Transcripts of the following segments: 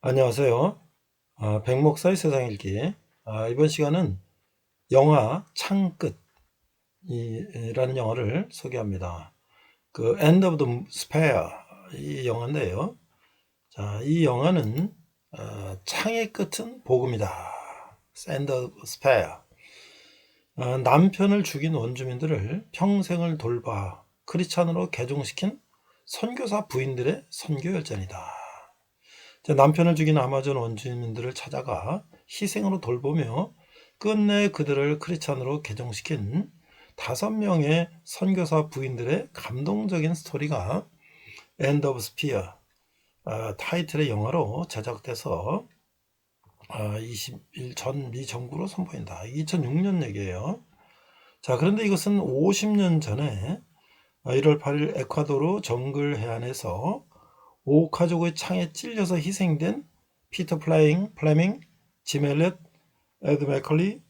안녕하세요. 백목사의 세상 읽기. 이번 시간은 영화 창끝이라는 영화를 소개합니다. 그 End of the Sphere 이 영화인데요. 자, 이 영화는 창의 끝은 복음이다. End of the Sphere. 남편을 죽인 원주민들을 평생을 돌봐 크리스찬으로 개종시킨 선교사 부인들의 선교 열전이다. 남편을 죽인 아마존 원주민들을 찾아가 희생으로 돌보며 끝내 그들을 크리스찬으로 개종시킨 5명의 선교사 부인들의 감동적인 스토리가 End of Spear 타이틀의 영화로 제작돼서 20일 전 미 정부로 선보인다. 2006년 얘기예요. 자, 그런데 이것은 50년 전에 1월 8일 에콰도르 정글 해안에서 오카족의 창에 찔려서 희생된 피터 플레밍, 짐 엘렛, 에드 맥컬리,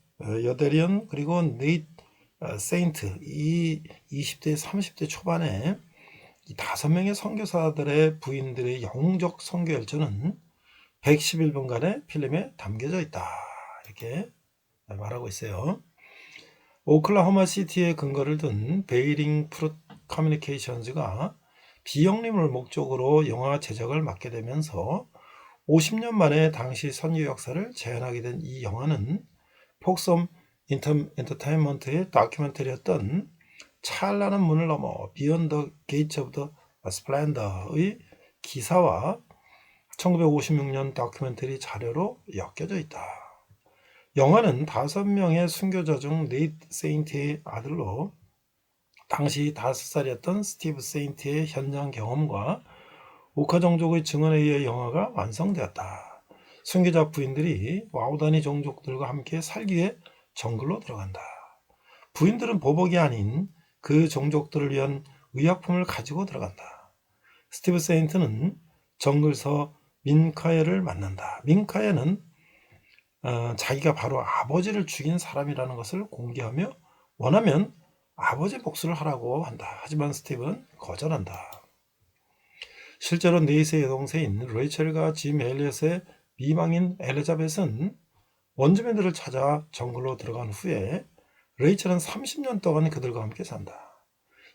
여데리언 그리고 네이트 세인트 이 20대 30대 초반에 이 5명의 선교사들의 부인들의 영웅적 선교 열전은 111분간의 필름에 담겨져 있다. 이렇게 말하고 있어요. 오클라호마 시티에 근거를 둔 베이링 프룻 커뮤니케이션즈가 비영림을 목적으로 영화 제작을 맡게 되면서 50년 만에 당시 선교 역사를 재현하게 된 이 영화는 폭섬 엔터테인먼트의 다큐멘터리였던 찬란한 문을 넘어 비욘드 더 게이츠 오브 더 스플렌더의 기사와 1956년 다큐멘터리 자료로 엮여져 있다. 영화는 5명의 순교자 중 네이트 세인트의 아들로 당시 5살이었던 스티브 세인트의 현장 경험과 오카 종족의 증언에 의해 영화가 완성되었다. 순교자 부인들이 와우다니 종족들과 함께 살기 위해 정글로 들어간다. 부인들은 보복이 아닌 그 종족들을 위한 의약품을 가지고 들어간다. 스티브 세인트는 정글서 민카예를 만난다. 민카예는 자기가 바로 아버지를 죽인 사람이라는 것을 공개하며 원하면 아버지 복수를 하라고 한다. 하지만 스티브는 거절한다. 실제로 네이스의 여동생인 레이첼과 짐 엘리엇의 미망인 엘리자벳은 원주민들을 찾아 정글로 들어간 후에 레이첼은 30년 동안 그들과 함께 산다.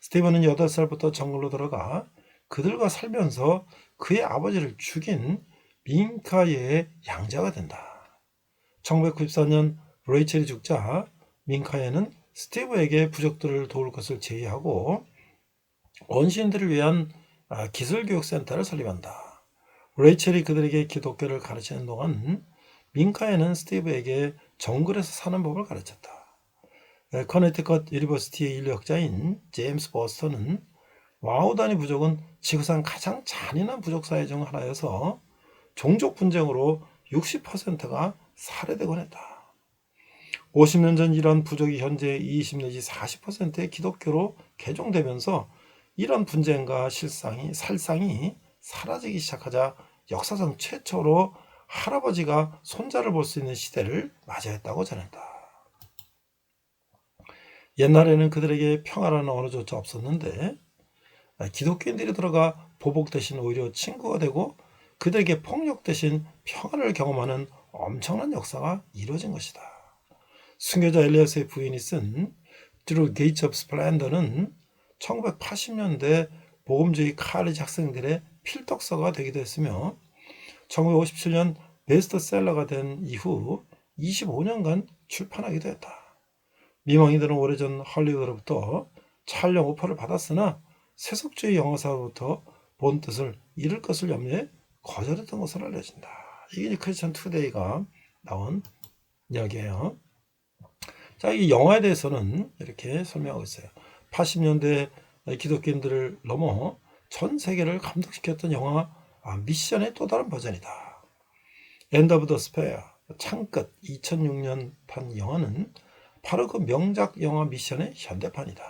스티브는 8살부터 정글로 들어가 그들과 살면서 그의 아버지를 죽인 민카예의 양자가 된다. 1994년 레이첼이 죽자 민카예는 스티브에게 부족들을 도울 것을 제의하고 원시인들을 위한 기술교육센터를 설립한다. 레이첼이 그들에게 기독교를 가르치는 동안 민카예는 스티브에게 정글에서 사는 법을 가르쳤다. 커네티컷 유니버시티의 인류학자인 제임스 버스터는 와우다니 부족은 지구상 가장 잔인한 부족 사회 중 하나여서 종족 분쟁으로 60%가 살해되곤 했다. 50년 전 이런 부족이 현재 20 내지 40%의 기독교로 개종되면서 이런 분쟁과 살상이 사라지기 시작하자 역사상 최초로 할아버지가 손자를 볼 수 있는 시대를 맞이했다고 전했다. 옛날에는 그들에게 평화라는 언어조차 없었는데 기독교인들이 들어가 보복 대신 오히려 친구가 되고 그들에게 폭력 대신 평화를 경험하는 엄청난 역사가 이루어진 것이다. 순교자 엘리엇의 부인이 쓴 Through Gates of Splendor는 1980년대 복음주의 칼리지 학생들의 필독서가 되기도 했으며 1957년 베스트셀러가 된 이후 25년간 출판하기도 했다. 미망이들은 오래전 할리우드로부터 촬영 오퍼를 받았으나 세속주의 영화사로부터 본 뜻을 잃을 것을 염려해 거절했던 것으로 알려진다. 이게 크리스천 투데이가 나온 이야기예요. 자, 이 영화에 대해서는 이렇게 설명하고 있어요. 80년대 기독교인들을 넘어 전 세계를 감동시켰던 영화 미션의 또 다른 버전이다. 엔드 오브 더 스페어 창끝 2006년판 영화는 바로 그 명작 영화 미션의 현대판이다.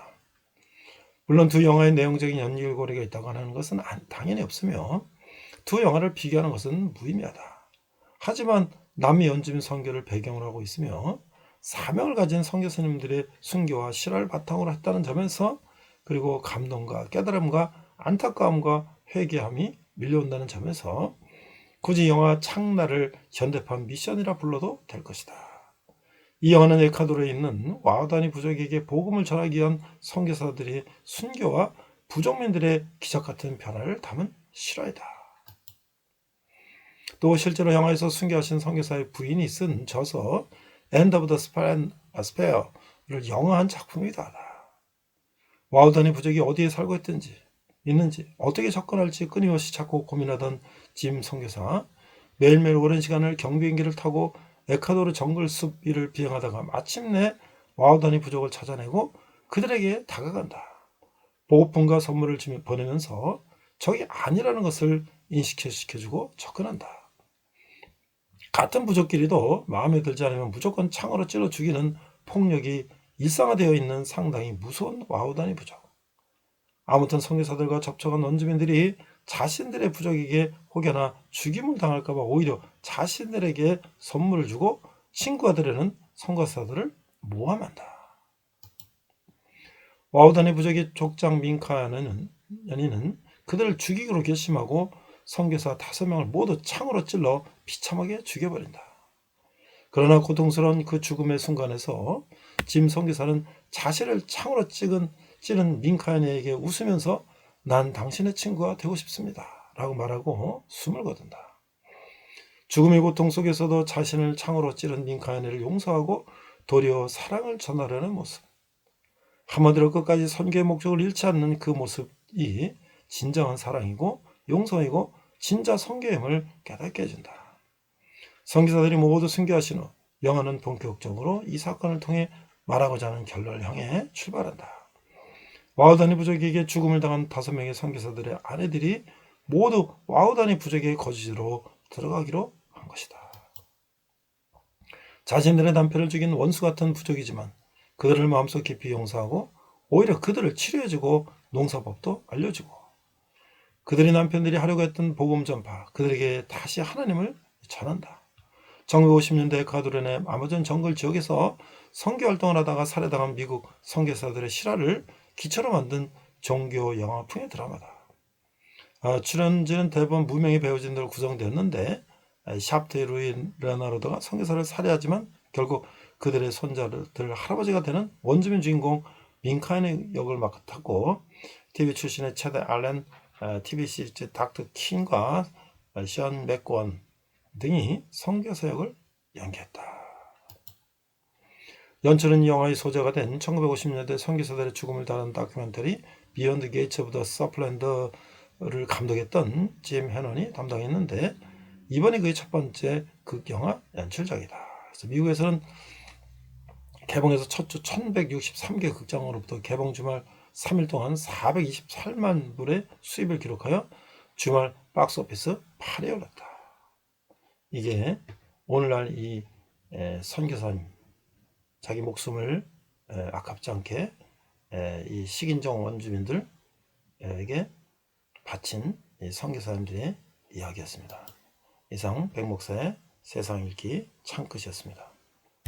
물론 두 영화의 내용적인 연결고리가 있다고 하는 것은 당연히 없으며 두 영화를 비교하는 것은 무의미하다. 하지만 남미 원주민 선교를 배경으로 하고 있으며 사명을 가진 선교사님들의 순교와 실화를 바탕으로 했다는 점에서 그리고 감동과 깨달음과 안타까움과 회개함이 밀려온다는 점에서 굳이 영화 창나를 현대판 미션이라 불러도 될 것이다. 이 영화는 에콰도르에 있는 와우다니 부족에게 복음을 전하기 위한 선교사들의 순교와 부족민들의 기적 같은 변화를 담은 실화이다. 또 실제로 영화에서 순교하신 선교사의 부인이 쓴 저서 End of the Spear를 영화한 작품이기도 하다. 와우다니 부족이 어디에 살고 있는지 어떻게 접근할지 끊임없이 찾고 고민하던 짐 선교사, 매일매일 오랜 시간을 경비행기를 타고 에콰도르 정글숲 위를 비행하다가 마침내 와우다니 부족을 찾아내고 그들에게 다가간다. 보호품과 선물을 보내면서 적이 아니라는 것을 인식시켜주고 접근한다. 같은 부족끼리도 마음에 들지 않으면 무조건 창으로 찔러 죽이는 폭력이 일상화되어 있는 상당히 무서운 와우다니 부족. 아무튼 선교사들과 접촉한 원주민들이 자신들의 부족에게 혹여나 죽임을 당할까봐 오히려 자신들에게 선물을 주고 친구가 되려는 선교사들을 모함한다. 와우다니 부족의 족장 민카야는 연인은 그들을 죽이기로 결심하고 선교사 5명을 모두 창으로 찔러 비참하게 죽여버린다. 그러나 고통스러운 그 죽음의 순간에서 짐 선교사는 자신을 창으로 찌른 민카야에게 웃으면서 난 당신의 친구가 되고 싶습니다 라고 말하고 숨을 거둔다. 죽음의 고통 속에서도 자신을 창으로 찌른 민카야를 용서하고 도리어 사랑을 전하려는 모습. 한마디로 끝까지 선교의 목적을 잃지 않는 그 모습이 진정한 사랑이고 용서이고 진짜 선교임을 깨닫게 해준다. 선교사들이 모두 순교하신 후 영화는 본격적으로 이 사건을 통해 말하고자 하는 결론을 향해 출발한다. 와우다니 부족에게 죽음을 당한 5명의 선교사들의 아내들이 모두 와우다니 부족의 거주지로 들어가기로 한 것이다. 자신들의 남편을 죽인 원수 같은 부족이지만 그들을 마음속 깊이 용서하고 오히려 그들을 치료해주고 농사법도 알려주고 그들의 남편들이 하려고 했던 복음 전파, 그들에게 다시 하나님을 전한다. 1950년대 에콰도르의 아마존 정글 지역에서 선교 활동을 하다가 살해당한 미국 선교사들의 실화를 기초로 만든 종교 영화풍의 드라마다. 출연진은 대부분 무명의 배우진으로 구성되었는데 샤프트 루이 레나르도가 선교사를 살해하지만 결국 그들의 손자들 할아버지가 되는 원주민 주인공 민카인의 역을 맡았고 TV 출신의 체드 알렌, TV 시리즈 닥터 킹과 션 맥고원 등이 선교사 역을 연기했다. 연출은 이 영화의 소재가 된 1950년대 선교사들의 죽음을 다룬 다큐멘터리 비욘드 게이츠 오브 더 서플랜드를 감독했던 짐 해넌이 담당했는데 이번이 그의 첫 번째 극영화 연출작이다. 그래서 미국에서는 개봉해서 첫 주 1163개 극장으로부터 개봉 주말 3일 동안 428만 불의 수입을 기록하여 주말 박스오피스 8위에 올랐다. 이게 오늘날 이 선교사님 자기 목숨을 아깝지 않게 이 식인종 원주민들에게 바친 이 선교사님들의 이야기였습니다. 이상 백목사의 세상 읽기 창끝이었습니다.